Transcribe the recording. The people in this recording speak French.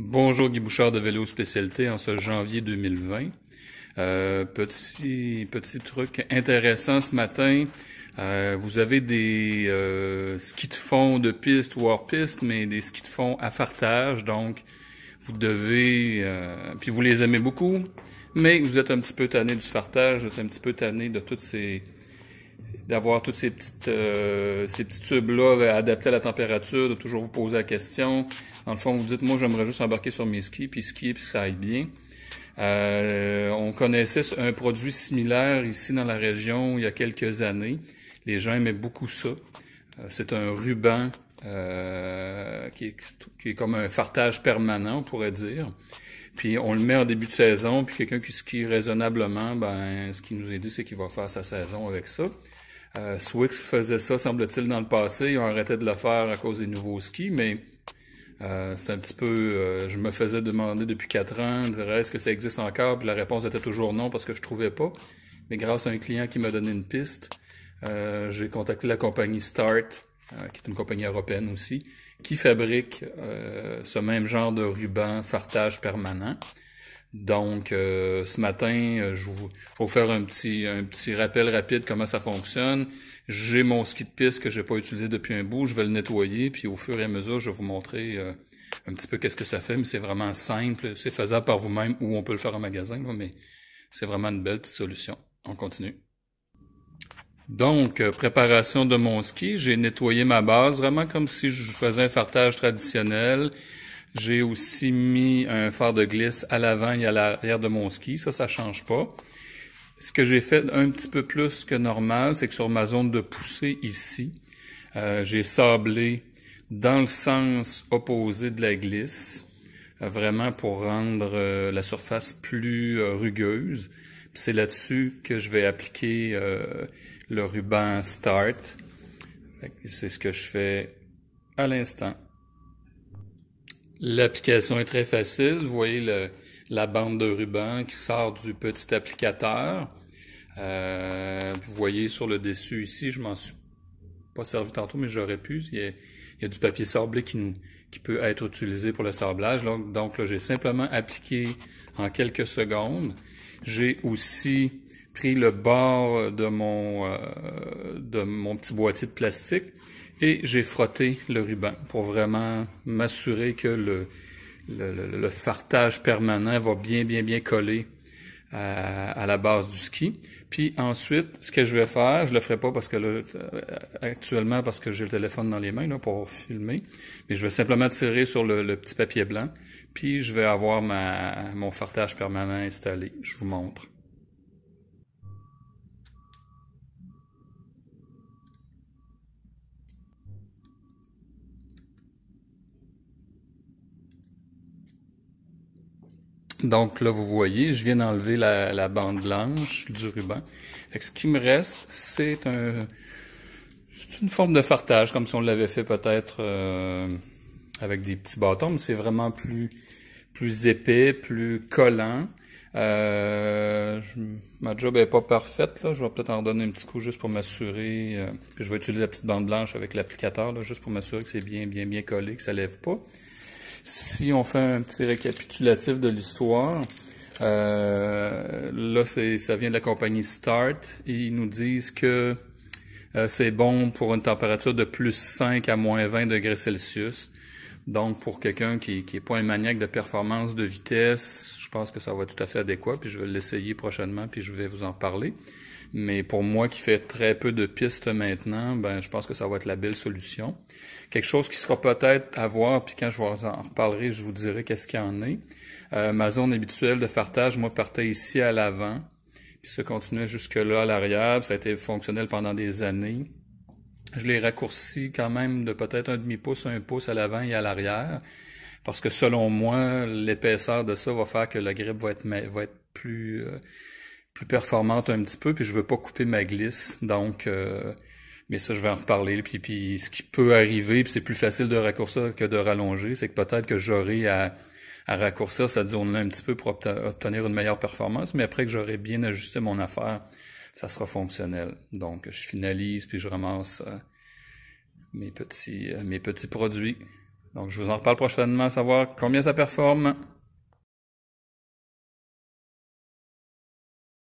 Bonjour Guy Bouchard de Vélo Spécialité en ce janvier 2020. Petit truc intéressant ce matin. Vous avez des skis de fond de piste ou hors piste, mais des skis de fond à fartage. Donc, vous devez... puis vous les aimez beaucoup, mais vous êtes un petit peu tanné du fartage, vous êtes un petit peu tanné de d'avoir toutes ces petits tubes-là adaptés à la température, de toujours vous poser la question. Dans le fond, vous dites, moi, j'aimerais juste embarquer sur mes skis, puis skier, puis que ça aille bien. On connaissait un produit similaire ici dans la région il y a quelques années. Les gens aimaient beaucoup ça. C'est un ruban qui est comme un fartage permanent, on pourrait dire. Puis on le met en début de saison, puis quelqu'un qui skie raisonnablement, ce qu'il nous a dit, c'est qu'il va faire sa saison avec ça. Swix faisait ça, semble-t-il, dans le passé. Ils ont arrêté de le faire à cause des nouveaux skis, mais c'est un petit peu... je me faisais demander depuis 4 ans, je dirais, est-ce que ça existe encore? Puis la réponse était toujours non, parce que je trouvais pas. Mais grâce à un client qui m'a donné une piste, j'ai contacté la compagnie Start, qui est une compagnie européenne aussi, qui fabrique ce même genre de ruban fartage permanent. Donc, ce matin, je vais vous faire un petit rappel rapide comment ça fonctionne. J'ai mon ski de piste que j'ai pas utilisé depuis un bout, je vais le nettoyer, puis au fur et à mesure, je vais vous montrer un petit peu qu'est-ce que ça fait, mais c'est vraiment simple, c'est faisable par vous-même ou on peut le faire en magasin, mais c'est vraiment une belle petite solution. On continue. Donc, préparation de mon ski, j'ai nettoyé ma base, vraiment comme si je faisais un fartage traditionnel. J'ai aussi mis un phare de glisse à l'avant et à l'arrière de mon ski, ça change pas. Ce que j'ai fait un petit peu plus que normal, c'est que sur ma zone de poussée ici, j'ai sablé dans le sens opposé de la glisse, vraiment pour rendre la surface plus rugueuse. C'est là-dessus que je vais appliquer le ruban Start. C'est ce que je fais à l'instant. L'application est très facile. Vous voyez la bande de ruban qui sort du petit applicateur. Vous voyez sur le dessus ici, je m'en suis pas servi tantôt, mais j'aurais pu. Il y a du papier sablé qui peut être utilisé pour le sablage. Donc là, j'ai simplement appliqué en quelques secondes. J'ai aussi pris le bord de mon petit boîtier de plastique et j'ai frotté le ruban pour vraiment m'assurer que le fartage permanent va bien coller à la base du ski. Puis ensuite, ce que je vais faire, je le ferai pas parce que là, actuellement, parce que j'ai le téléphone dans les mains là, pour filmer, mais je vais simplement tirer sur le petit papier blanc, puis je vais avoir mon fartage permanent installé. Je vous montre. Donc là, vous voyez, je viens d'enlever la bande blanche du ruban. Fait que ce qui me reste, c'est une forme de fartage, comme si on l'avait fait peut-être avec des petits bâtons, mais c'est vraiment plus épais, plus collant. Ma job est pas parfaite, là. Je vais peut-être en donner un petit coup juste pour m'assurer. Puis je vais utiliser la petite bande blanche avec l'applicateur, là, juste pour m'assurer que c'est bien collé, que ça lève pas. Si on fait un petit récapitulatif de l'histoire, là ça vient de la compagnie Start et ils nous disent que c'est bon pour une température de plus 5 à moins 20 degrés Celsius. Donc pour quelqu'un qui est pas un maniaque de performance de vitesse, je pense que ça va être tout à fait adéquat, puis je vais l'essayer prochainement, puis je vais vous en parler. Mais pour moi qui fais très peu de pistes maintenant, je pense que ça va être la belle solution. Quelque chose qui sera peut-être à voir, puis quand je vous en reparlerai, je vous dirai qu'est-ce qu'il y en est. Ma zone habituelle de fartage, moi, partait ici à l'avant, puis ça continuait jusque-là à l'arrière. Ça a été fonctionnel pendant des années. Je l'ai raccourci quand même de peut-être un demi-pouce, 1 pouce à l'avant et à l'arrière, parce que selon moi, l'épaisseur de ça va faire que la grippe va être plus performante un petit peu, puis je veux pas couper ma glisse, donc mais ça je vais en reparler, puis ce qui peut arriver, puis c'est plus facile de raccourcir que de rallonger, c'est que peut-être que j'aurai à raccourcir cette zone-là un petit peu pour obtenir une meilleure performance, mais après que j'aurai bien ajusté mon affaire, ça sera fonctionnel. Donc je finalise, puis je ramasse mes petits produits. Donc, je vous en reparle prochainement à savoir combien ça performe.